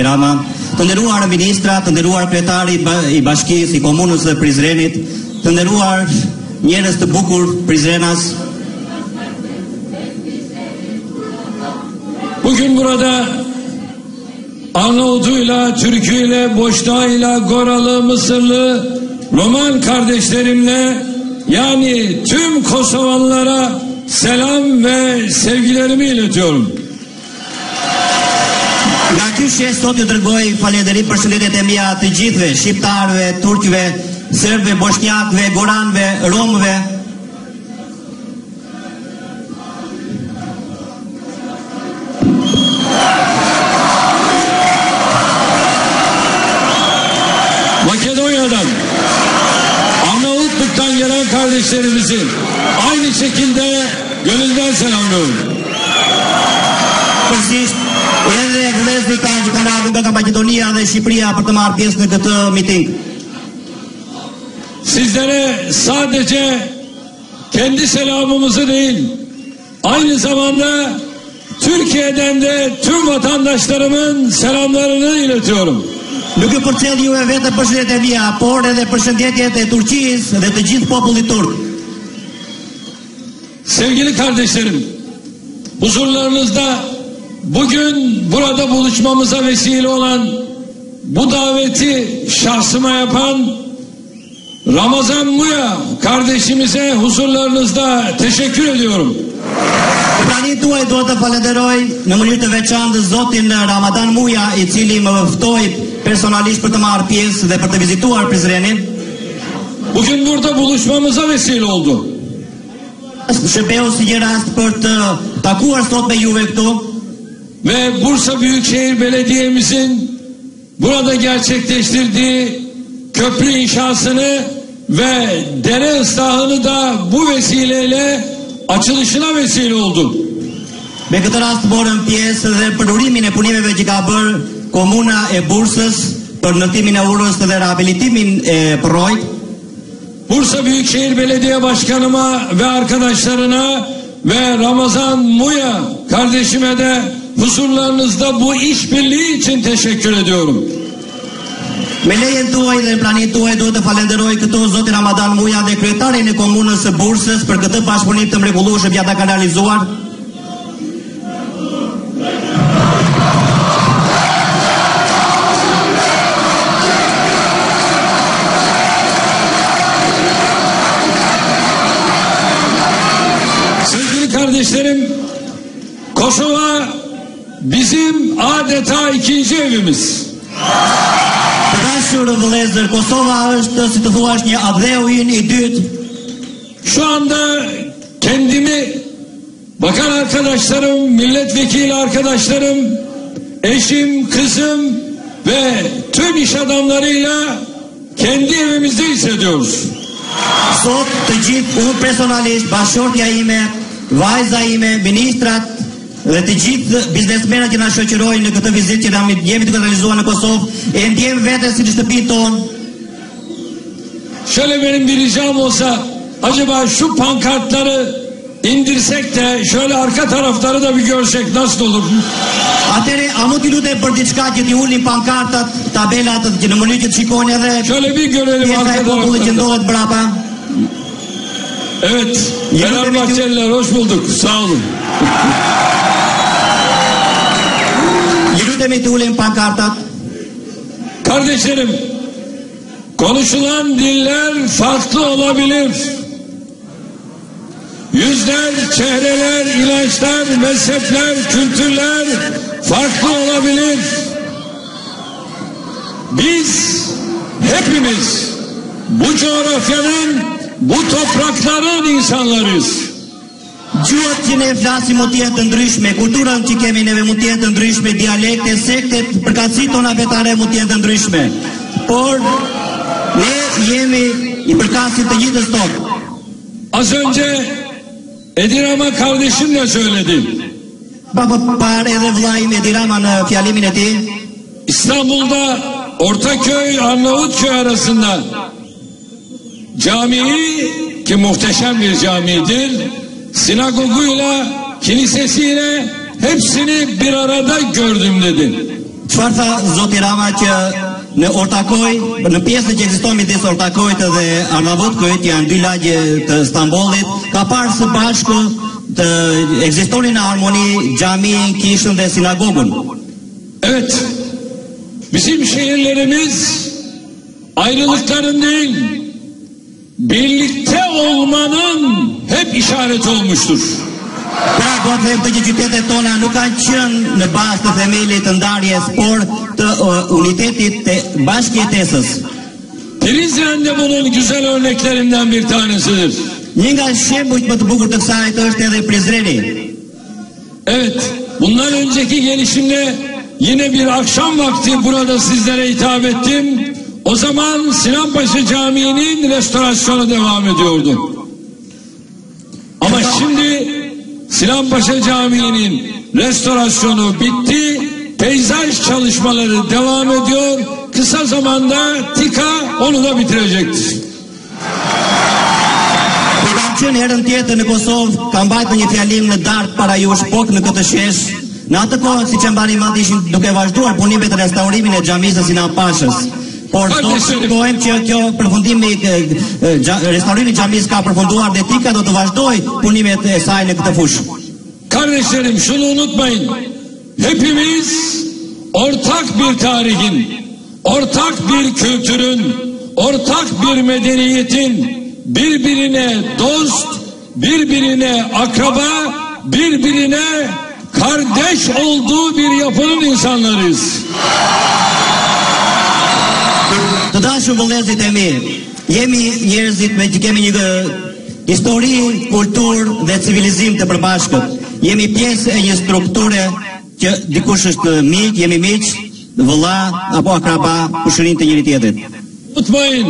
Rama, të nderuar ministra, të nderuar kryetari i bashkisë i komunës së Prizrenit, të nderuar njerëz të bukur Prizrenas. Bugün burada Arnavutuyla, Türküyle, Boşnağıyla, Goralı, Mısırlı, Roman kardeşlerimle yani tüm Kosovalılara selam ve sevgilerimi iletiyorum. Nga ky shes sot ju dërgoj falënderim për shëndetet e mia të gjithëve, shqiptarëve, turqëve, serbëve, bosnjakëve, goranëve, romëve. Makedonya'dan, Arnavutluk'tan gelen kardeşlerimizi aynı şekilde gönülden selamlıyorum. Edhe vëllezërit tanë që kanë ardhur nga Maqedonia dhe Shqipëria për të marrë pjesë në këtë miting. Sizlere sadece kendi selamımızı değil, aynı zamanda Türkiye'den de tüm vatandaşlarımın selamlarını iletiyorum. Nuk e përcjell juve vetë përshëndetjet e mia, por edhe përshëndetjet e Turqisë dhe të gjithë popullit turk. Sevgili kardeşlerim, huzurlarınızda bugün burada buluşmamıza vesile olan, bu daveti şahsıma yapan Ramazan Muya kardeşimize huzurlarınızda teşekkür ediyorum. Pranit tuaj do të falenderoj në mënyrë të veçantë zotin Ramadan Muja, i cili më ftoi personalisht për të marrë pjesë dhe për të vizituar Prizrenin. Bugün burada buluşmamıza vesile oldu. Shërbeu si një rast për të takuar sot me juve këtu. Ve Bursa Büyükşehir Belediye'mizin burada gerçekleştirdiği köprü inşasını ve dere ıslahını da bu vesileyle açılışına vesile oldu. Me këtë rast morëm pjesë dhe për urimin e punimeve që ka bërë komuna e Bursës për ndërtimin e urës dhe rehabilitimin e përrojt. Bursa Büyükşehir Belediye Başkanıma ve arkadaşlarına ve Ramazan Muya kardeşime de huzurlarınızda bu işbirliği için teşekkür ediyorum. Me lejen tuaj dhe planit tuaj duhet të falenderoj këtu zotin Ramadan Muja dhe kryetarin e komunës së Bursës për këtë bashkëpunim të mrekullueshëm që ata kanë realizuar. Sevgili kardeşlerim, Kosova bizim adeta ikinci evimiz. Të dashur vëllezër, Kosova është, si të thuash, një adheu ynë i dytë. Şu anda kendimi bakan arkadaşlarım, milletvekili arkadaşlarım, eşim, kızım ve tüm iş adamlarıyla kendi evimizde hissediyoruz. Sot të gjithë unë personalisht, bashkëshortja ime, vajza ime, ministrat dhe të gjithë biznesmenët që na shoqërojnë në këtë vizitë që jemi duke realizuar në Kosovë, e ndjem veten si në shtëpinë tonë. Şöyle benim bir ricam olsa, acaba şu pankartları indirsek de şöyle arka tarafları da bir görsek nasıl olur? Atëre, a mund t'i lutem për diçka që t'i ulin pankartat, tabelat që në mënyrë që të shikoni edhe Şöyle bir görelim pjesa arka e popullit që tarafları. ndodhet brapa. Evet, Fenerbahçeliler hoş bulduk, sağ olun. Ju lutemi të ulim pankartat. Kardeşlerim, konuşulan diller farklı olabilir. Yüzler, çehreler, inançlar, mezhepler, kültürler farklı olabilir. Biz hepimiz bu coğrafyanın, bu toprakların insanlarıyız. Gjuhët që ne flasim mund të jetë të ndryshme, kulturën që kemi neve mund të jetë të ndryshme, dialekte, sektet, përkatësitë tona vetare mund të jetë të ndryshme. Por ne jemi i përkasit të gjithës tonë. Az önce Edirama kardeşim de söyledi. Par edhe vllai im Edi Rama në fjalimin e tij, İstanbul'da Ortaköy, Arnavutköy arasında camiyi, ki muhteşem bir camidir, sinagoguyla, kilisesiyle hepsini bir arada gördüm dedi. Çfarë tha zoti Rama që në Ortakoj, në pjesën që ekziston midis Ortakojt dhe Arnavutkojt, janë dy lagje të Stambollit, ka parë së bashku të ekzistonin në harmoni xhamin, kishën dhe sinagogun. Evet, bizim şehirlerimiz ayrılıkların değil, birlikte olmanın hep işareti olmuştur. Pra do të them që qytetet tona nuk kanë qenë në bazë të themelit të ndarjes, por të unitetit të bashkëjetesës. Prizren'de bunun güzel örneklerinden bir tanesidir. Një nga shembujt më të bukur të kësaj është edhe Prizreni. Evet, bundan önceki gelişimde yine bir akşam vakti burada sizlere hitap ettim. O zaman Sinanpaşa Camii'nin restorasyonu devam ediyordu. Ama şimdi Sinanpaşa Camii'nin restorasyonu bitti. Peyzaj çalışmaları devam ediyor. Kısa zamanda TİKA onu da bitirecektir. Qenë herën tjetër në Kosovë, ka mbajtur një fjalim në darkë para jush, po në këtë shesh. Në atë kohë, siç e mbani mend, ishin duke vazhduar punimet e restaurimin e xhamisë së Sinan Pashës. Por sot shikojmë që kjo përfundimi restaurimi i xhamisë ka përfunduar dhe TİKA do të vazhdoj punimet e saj në këtë fushë. Kardeşlerim, şunu unutmayın. Hepimiz ortak bir tarihin, ortak bir kültürün, ortak bir medeniyetin, birbirine dost, birbirine akraba, birbirine kardeş olduğu bir yapının insanlarıyız. Të dashur vëllezërit e mi, jemi njerëzit me që kemi një histori, kulturë dhe civilizim të përbashkët. Jemi pjesë e një strukture që dikush është miq, jemi miq, vëlla apo akraba, kushërin të njëri tjetrit. Unutmayın,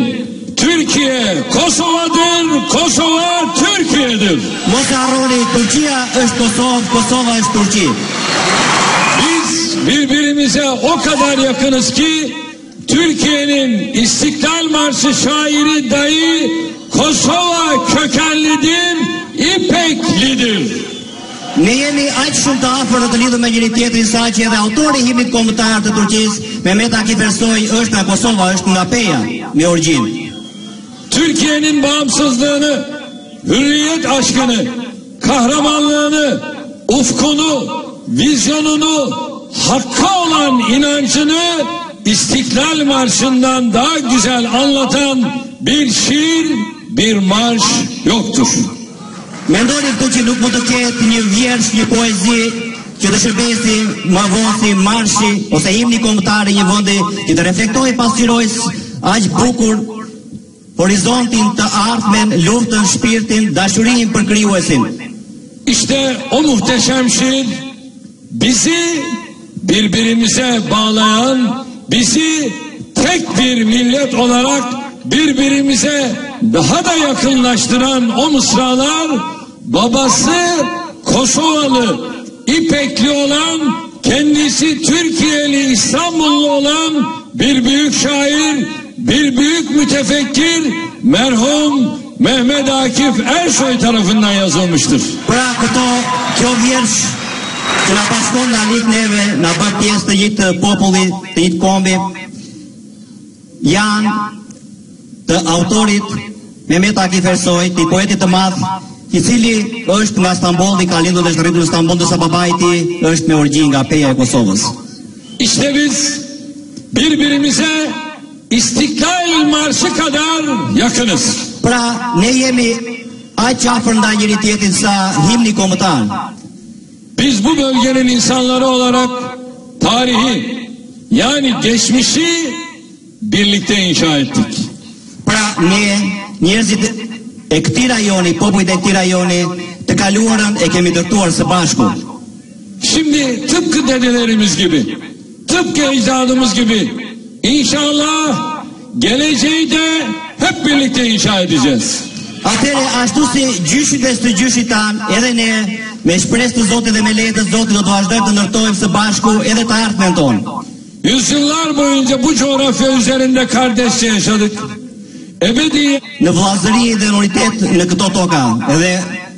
Türkiye Kosova'dır, Kosova Türkiye'dir. Mos harroni, Turqia është Kosovë, Kosova është Turqi. Biz birbirimize o kadar yakınız ki Türkiye'nin İstiklal Marşı şairi dahi Kosova kökenlidir, İpeklidir. Ne jemi aq shumë të afër dhe të lidhur me njëri tjetrin sa që edhe autori i himnit kombëtar të Turqisë, Mehmet Akif Ersoy, është nga Kosova, është nga Peja, me origjinë. Türkiye'nin bağımsızlığını, hürriyet aşkını, kahramanlığını, ufkunu, vizyonunu, hakka olan inancını İstiklal Marşı'ndan daha güzel anlatan bir şiir, bir marş yoktur. Mendoni këtu që nuk mund të ketë një vjersh, një poezi që të shërbesi më vonë si marshi ose himni kombëtar i një vendi që të reflektojë pasqyrojës aq bukur horizontin të ardhmen, luftën, shpirtin, dashurinë për krijuesin. İşte o muhteşem şiir bizi birbirimize bağlayan, bizi tek bir millet olarak birbirimize daha da yakınlaştıran o mısralar, babası Kosovalı, İpekli olan, kendisi Türkiye'li, İstanbullu olan bir büyük şair, bir büyük mütefekkir, merhum Mehmet Akif Ersoy tarafından yazılmıştır. Pra kjo vjersh që na paskon nga lik neve, na bë pjesë të gjithë popullit, të gjithë kombi, janë të autorit Mehmet Akif Ersoy, të poetit të madh, i cili është nga Stambolli, ka lindur dhe është rritur në Stamboll, ndërsa babai i tij është me origjinë nga Peja e Kosovës. İşte biz birbirimize İstiklal Marşı kadar yakınız. Pra, ne jemi aq afër ndaj njëri tjetrit sa himni kombëtar. Biz bu bölgenin insanları olarak tarihi, yani geçmişi birlikte inşa ettik. Pra, ne njerëzit e këtij rajoni, popujt e këtij rajoni, të kaluarën e kemi ndërtuar së bashku. Şimdi tıpkı dedelerimiz gibi, tıpkı ecdadımız gibi inşallah geleceği de hep birlikte inşa edeceğiz. Atëre, ashtu si gjyshit dhe së gjyshit tanë, edhe ne me shpresë të Zotit dhe me leje të Zotit do të vazhdojmë të ndërtojmë së bashku edhe të ardhmen tonë. Yüzyıllar boyunca bu coğrafya üzerinde kardeşçe yaşadık. Ebedi Në vëllazëri dhe në unitet në këto toka, edhe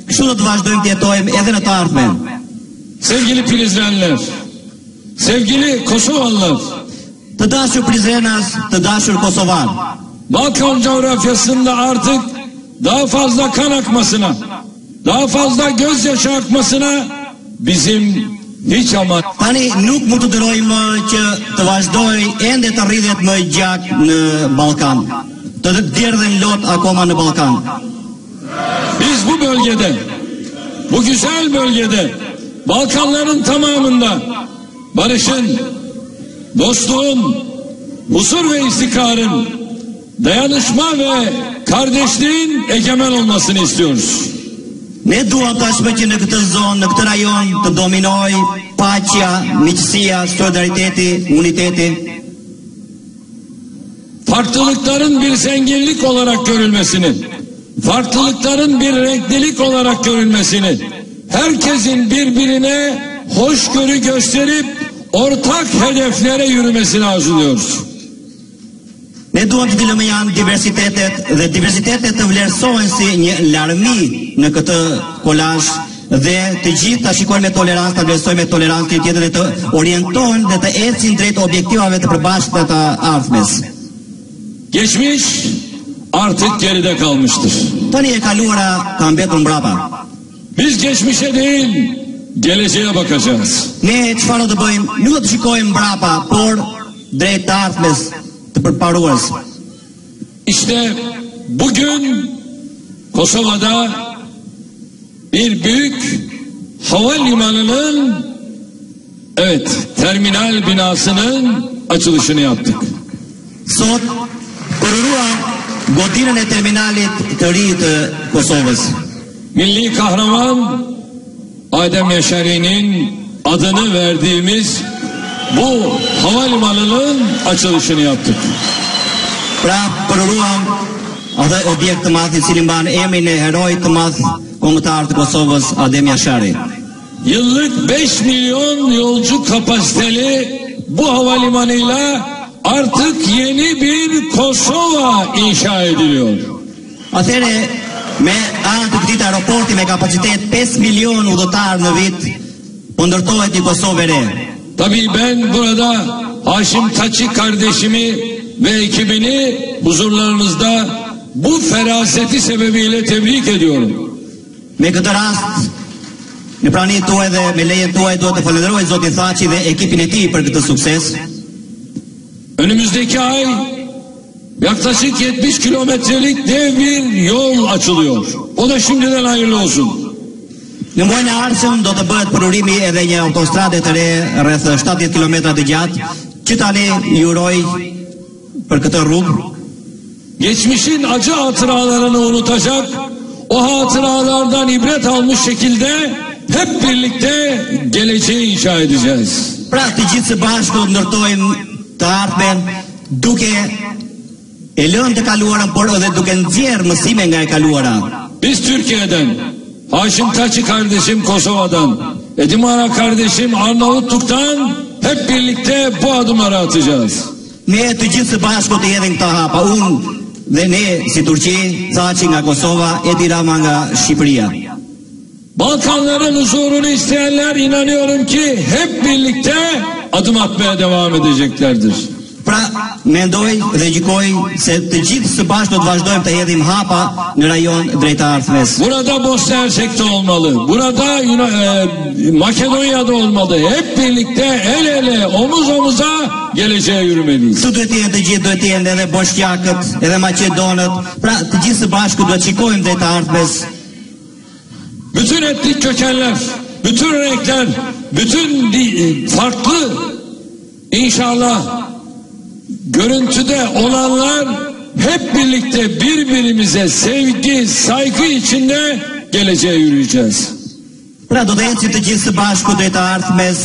kështu do të vazhdojmë të jetojmë edhe në të ardhmen. sevgili Prizrenler, Sevgili Kosovalılar, Të dashur Prizrenas, të dashur Kosovar, Balkan coğrafyasında artık daha fazla kan akmasına, daha fazla gözyaşı akmasına bizim hiç ama tani nuk mund të dërojmë që të vazhdoj ende të rridhet më gjatë në Ballkan. Të derdhen lot akoma në Ballkan. biz bu bölgede, bu güzel bölgede, Balkanların tamamında barışın, dostluğun, huzur ve istikrarın, dayanışma ve kardeşliğin egemen olmasını istiyoruz. Ne duam tashmë që në këtë zonë, në këtë rajon të dominoj paqja, miqësia, solidariteti, uniteti. Farklılıkların bir zenginlik olarak görülmesini, farklılıkların bir renklilik olarak görülmesini, herkesin birbirine hoşgörü gösterip ortak hedeflere yürümesini arzuluyoruz. Ne duam që të lëmë janë diversitetet dhe diversitetet të vlerësohen si një larmi në këtë kolazh dhe të gjithë ta shikojnë me tolerancë, ta vlerësojnë me tolerancë të tjetër dhe të orientohen dhe të ecin drejt objektivave të përbashkëta të ardhmes. Geçmiş artık geride kalmıştır. Tani e kaluara ka mbetur mbrapa. Biz geçmişe değil, geleceğe bakacağız. Ne çfarë do të bëjmë? Nuk do të shikojmë mbrapa, por drejt të ardhmes, të përparues. İşte bugün Kosova'da bir büyük havalimanının, evet, terminal binasının açılışını yaptık. Sot kururuam godinën e terminalit të ri të Kosovës. Milli kahraman Adem Yaşari'nin adını verdiğimiz bu havalimanının açılışını yaptık. Pra kururuam atë objekt të madh i cili mban emrin e heroit të madh kombëtar të Kosovës, Adem Yaşari. Yıllık 5 milyon yolcu kapasiteli bu havalimanıyla artık yeni bir Kosova inşa ediliyor. Atëre me anë të këtij aeroporti me kapacitet 5 milion udhëtar në vit, po ndërtohet një Kosovë e re. Tabii ben burada Haşim Taçi kardeşimi ve ekibini huzurlarınızda bu feraseti sebebiyle tebrik ediyorum. Me këtë rast, në praninë tuaj dhe me lejen tuaj duhet të falenderoj Zotin Thaçi dhe ekipin e tij për këtë sukses. Önümüzdeki ay yaklaşık 70 kilometrelik dev bir yol açılıyor. O da şimdiden hayırlı olsun. Në muajin e ardhshëm do të bëhet përurimi edhe një autostradë të re rreth 70 kilometra të gjatë, që tani ju uroj për këtë rrugë. Geçmişin acı hatıralarını unutacak, o hatıralardan ibret almış şekilde hep birlikte geleceği inşa edeceğiz. Pra të gjithë së bashku ndërtojmë të ardhmen duke e lënë të kaluarën, por edhe duke nxjerrë mësime nga e kaluara. Biz Türkiye'den, Haşim Taçi kardeşim Kosova'dan, Edimara kardeşim Arnavutluk'tan hep birlikte bu adımları atacağız. Ne të gjithë së bashku të hedhim këta hapa, unë dhe ne si Turqi, Thaçi nga Kosova, Edi Rama nga Shqipëria. Balkanların huzurunu isteyenler inanıyorum ki hep birlikte adım atmaya devam edeceklerdir. Pra, mendoj dhe gjykoj se të gjithë së bashku do të vazhdojmë të hedhim hapa në rajon drejt ardhmes. Burada Bosna Hersek'te olmalı, burada Makedonya'da olmalı. Hep birlikte el ele, omuz omuza geleceğe yürümeliyiz. Këtu duhet të jenë të gjithë, duhet të jenë edhe boshqakët, edhe maqedonët. Pra, të gjithë së bashku duhet shikojmë drejt ardhmes. Bütün etnik kökenler, bütün renkler, bütün farklı inşallah görüntüde olanlar hep birlikte birbirimize sevgi, saygı içinde geleceğe yürüyeceğiz. Pra do të ecim të gjithë së bashku drejt të ardhmes,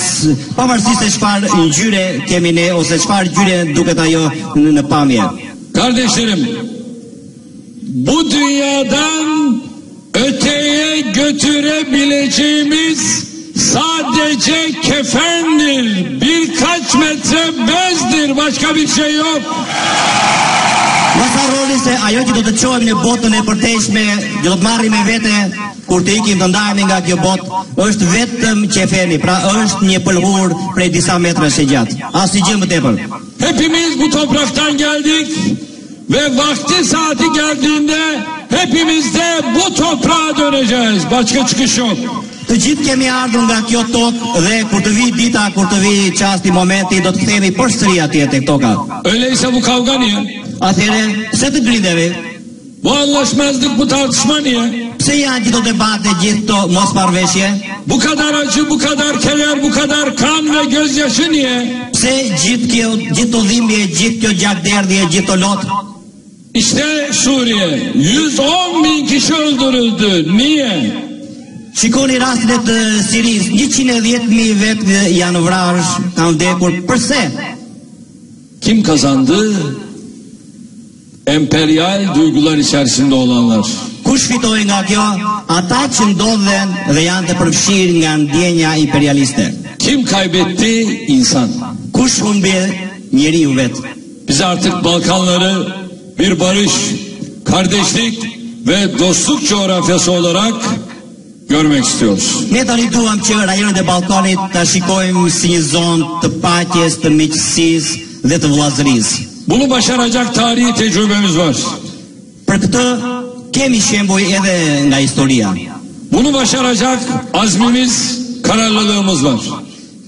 pavarësisht se çfarë ngjyre kemi ne ose çfarë ngjyre duket ajo në pamje. Kardeşlerim, bu dünyadan öteye götürebileceğimiz sadece kefendir, birkaç metre bezdir, başka bir şey yok. Mos harroni se ajo që do të çojmë në botën e përtejshme, do të marrim me vete kur të ikim të ndajemi nga kjo botë, është vetëm qefeni, pra është një pëlhur prej disa metrash e gjatë. Asnjë gjë më tepër. Hepimiz bu topraktan geldik ve vakti saati geldiğinde hepimiz de bu toprağa döneceğiz. Başka çıkış yok. Të gjithë kemi ardhur nga kjo tokë dhe kur të vi dita, kur të vi çasti, momenti, do të kthehemi përsëri atje tek toka. Öyleyse bu kavga niye? Atëherë, pse të grindemi? Bu anlaşmazlık, bu tartışma niye? Pse janë gjithë debate, gjithë këto mosmarrveshje? Bu kadar acı, bu kadar keder, bu kadar kan ve gözyaşı niye? Pse gjithë të dhimbje, gjithë kjo gjakderdhje, gjithë të lot? İşte Suriye, 110.000 kişi öldürüldü. Niye? Shikoni rastin e të Siris, 110.000 vetë janë vrarë, kanë vdekur. Përse? Kim kazandı? Emperyal duygular içerisinde olanlar. Kush fitoi nga kjo? Ata që ndodhen dhe janë të përfshirë nga ndjenja imperialiste. Kim kaybetti? İnsan. Kush humbi? Njeriu vetë. Biz artık Balkanları bir barış, kardeşlik ve dostluk coğrafyası olarak görmek istiyoruz. Ne tani duam që rajonet e Ballkanit ta shikojmë si një zonë të paqes, të miqësisë dhe të vëllazërisë. Bunu başaracak tarihi tecrübemiz var. Për këtë kemi shembuj edhe nga historia. Bunu başaracak azmimiz, kararlılığımız var.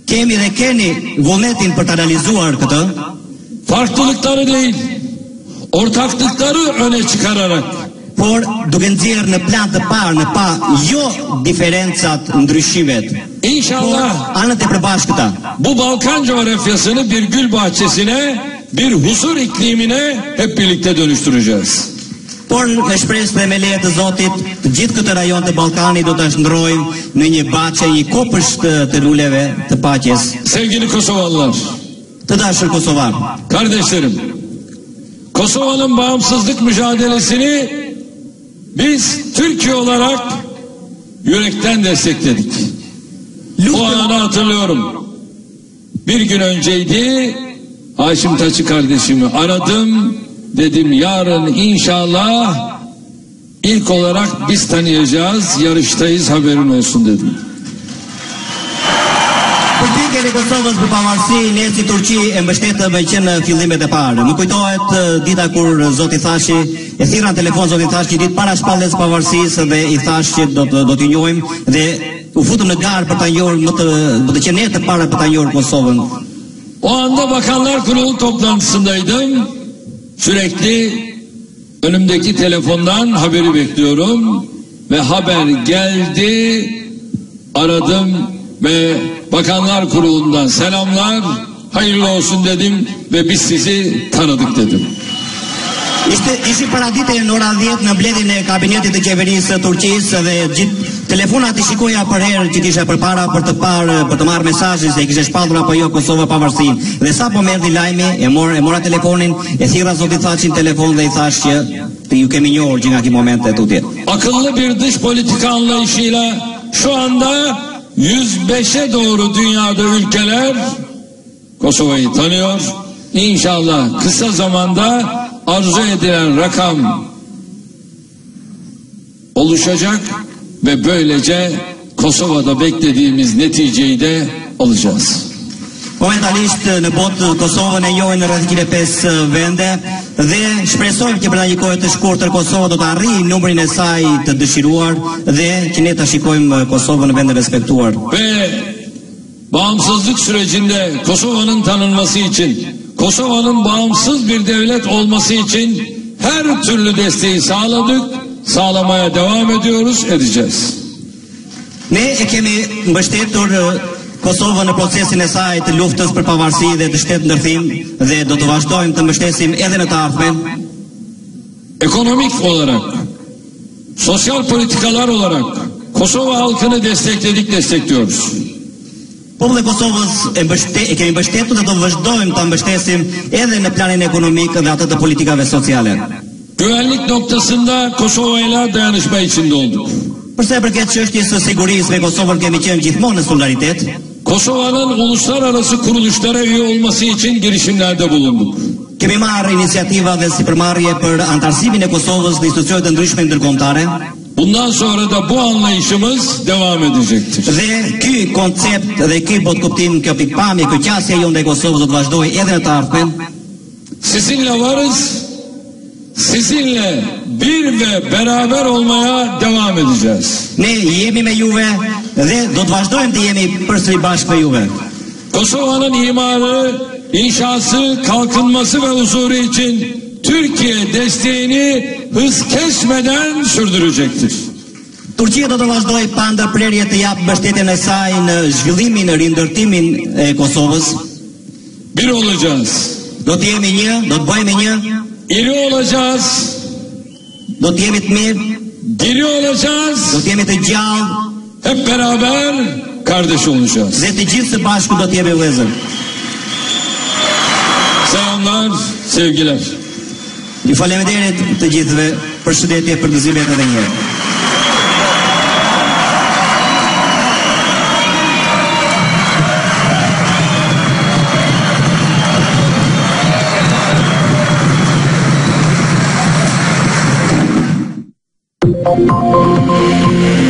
Kemi dhe keni vullnetin për të realizuar këtë. Farklılıkları değil, ortaklıkları öne çıkararak. Por duke nxjerrë në plan të parë, në pa jo diferencat, ndryshimet. İnşallah Anët e përbashkëta. bu Balkan coğrafyasını bir gül bahçesine, bir huzur iklimine hep birlikte dönüştüreceğiz. Por me shpresë dhe me leje të Zotit, të gjithë këtë rajon të Ballkanit do ta shndrojmë në një baçe, një kopësht të luleve të paqes. Sevgili Kosovalılar, Të dashur kosovar, kardeşlerim, Kosova'nın bağımsızlık mücadelesini biz Türkiye olarak yürekten destekledik. O anı hatırlıyorum. Bir gün önceydi, Haşim Taçı kardeşimi aradım, dedim yarın inşallah ilk olarak biz tanıyacağız, yarıştayız, haberin olsun dedim. Politikën e Kosovës për pavarësi, ne si Turqi e mbështetëm që në fillimet e parë. Më kujtohet dita kur Zoti Thashi e thirra në telefon Zoti Thashi ditë para shpalljes së pavarësisë dhe i thash që do t'ju njohim dhe u futëm në garë për ta njohur më të qenë të para për ta njohur Kosovën. O anda Bakanlar Kurulu toplantısındaydım. Sürekli önümdeki telefondan haberi bekliyorum ve haber geldi. Aradım ve Bakanlar Kurulu'ndan selamlar, hayırlı olsun dedim ve biz sizi tanıdık dedim. Ishi paradite në ora 10 në mbledhjen e kabinetit të qeverisë së Turqisë dhe gjithë telefonat i shikoja për herë që kisha përpara për të parë, për të marrë mesazhin se kishte shpallur apo jo Kosova pavarësinë. Dhe sapo më erdhi lajmi, e mora telefonin, e thirra Zoti Thaçin telefon dhe i thash që ju kemi njohur që nga ky moment e tutje. Akıllı bir dış politika anlayışıyla şu anda 105'e doğru dünyada ülkeler Kosova'yı tanıyor. İnşallah kısa zamanda arzu edilen rakam oluşacak ve böylece Kosova'da beklediğimiz neticeyi de alacağız. Momentalisht në botë Kosovën e njohin në rreth 5 vende dhe shpresojmë që brenda një kohe të shkurtër Kosova do të arrijë numrin e saj të dëshiruar dhe që ne ta shikojmë Kosovën në vende respektuar. Ve bağımsızlık sürecinde Kosova'nın tanınması için, Kosova'nın bağımsız bir devlet olması için her türlü desteği sağladık, sağlamaya devam ediyoruz, edeceğiz. Ne e kemi mbështetur Kosovën në procesin e saj të luftës për pavarësi dhe të shtetë ndërthim dhe do të vazhdojmë të mbështesim edhe në të ardhmen. Ekonomik olarak, sosyal politikalar olarak Kosova halkını destekledik, destekliyoruz. Populli i Kosovës e kemi mbështetur dhe do vazhdojmë ta mbështesim edhe në planin ekonomik dhe atë të politikave sociale. Güvenlik noktasında Kosova ile dayanışma içinde olduk. Përsa e përket çështjes së sigurisë me Kosovën kemi qenë gjithmonë në solidaritet. Kosova'nın uluslararası kuruluşlara üye olması için girişimlerde bulunduk. Kemi marrë iniciativa dhe sipërmarrje për antarësimin e Kosovës në institucione të ndryshme ndërkombëtare. Bundan sonra da bu anlayışımız devam edecektir. Dhe ky koncept dhe ky botkuptim, kjo pikpamje, kjo qasje jonë e Kosovës do të vazhdojë edhe në të ardhmen. Sizinle varız, sizinle bir ve beraber olmaya devam edeceğiz. Ne jemi me juve dhe do të vazhdojmë të jemi përsëri bashkë me juve. Kosova'nın imarı, inşası, kalkınması ve huzuru için Türkiye desteğini hız kesmeden sürdürecektir. Turqia do të vazhdojë pa ndërprerje të japë mbështetjen e saj në zhvillimin, në rindërtimin e Kosovës. Bir olacağız. Do të jemi një, do të bëhemi një, İri olacağız. do të jemi të mirë, Diri olacağız. do të jemi të gjallë Hep beraber kardeş olacağız. dhe të gjithë së bashku do të jemi vëllezër. Selamlar, sevgiler. Ju faleminderit të gjithëve, përshëndetje, përgëzimet edhe një herë.